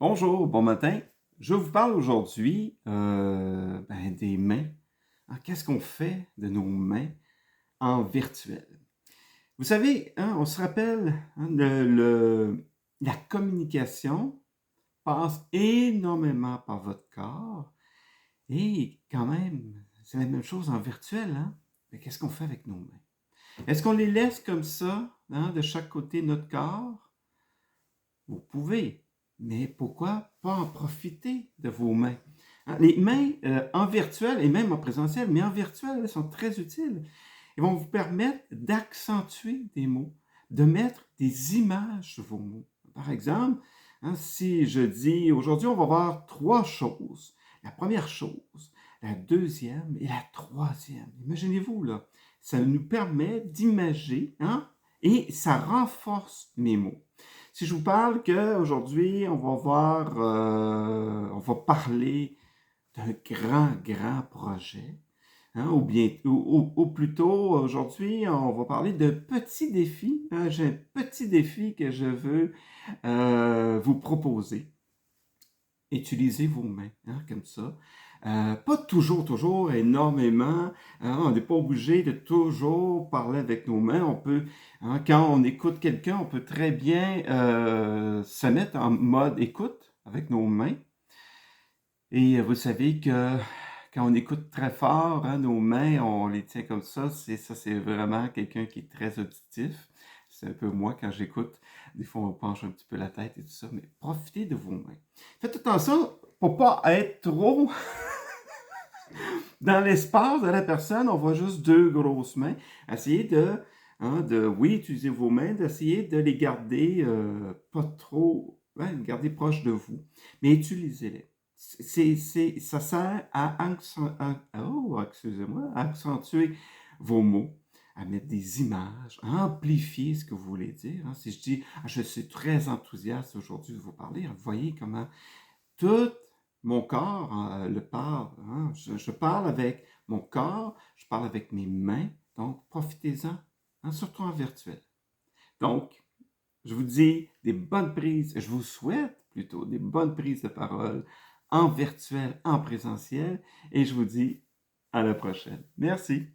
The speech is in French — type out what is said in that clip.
Bonjour, bon matin. Je vous parle aujourd'hui des mains. Qu'est-ce qu'on fait de nos mains en virtuel? Vous savez, on se rappelle, la communication passe énormément par votre corps et quand même, c'est la même chose en virtuel. Mais qu'est-ce qu'on fait avec nos mains? Est-ce qu'on les laisse comme ça, de chaque côté de notre corps? Vous pouvez, mais pourquoi pas en profiter de vos mains? Les mains en virtuel et même en présentiel, mais en virtuel, elles sont très utiles. Ils vont vous permettre d'accentuer des mots, de mettre des images sur vos mots. Par exemple, si je dis aujourd'hui, on va voir trois choses. La première chose, la deuxième et la troisième. Imaginez-vous, là, ça nous permet d'imager, et ça renforce mes mots. Si je vous parle qu'aujourd'hui, on va parler d'un grand projet, ou plutôt aujourd'hui, on va parler de petits défis. J'ai un petit défi que je veux vous proposer. Utilisez vos mains, comme ça. Pas toujours énormément. On n'est pas obligé de toujours parler avec nos mains. On peut, quand on écoute quelqu'un, on peut très bien se mettre en mode écoute avec nos mains. Et vous savez que quand on écoute très fort, nos mains, on les tient comme ça. C'est vraiment quelqu'un qui est très auditif. C'est un peu moi quand j'écoute. Des fois, on penche un petit peu la tête et tout ça. Mais profitez de vos mains. Faites attention pour pas être trop dans l'espace de la personne. On voit juste deux grosses mains. Essayez oui, utiliser vos mains, d'essayer de les garder pas trop, garder proches de vous. Mais utilisez-les. Ça sert à accentuer vos mots, à mettre des images, à amplifier ce que vous voulez dire. Si je dis, je suis très enthousiaste aujourd'hui de vous parler, vous voyez comment tout mon corps le parle. Je parle avec mon corps, je parle avec mes mains, donc profitez-en, surtout en virtuel. Donc, je vous dis des bonnes prises, je vous souhaite plutôt des bonnes prises de parole en virtuel, en présentiel, et je vous dis à la prochaine. Merci.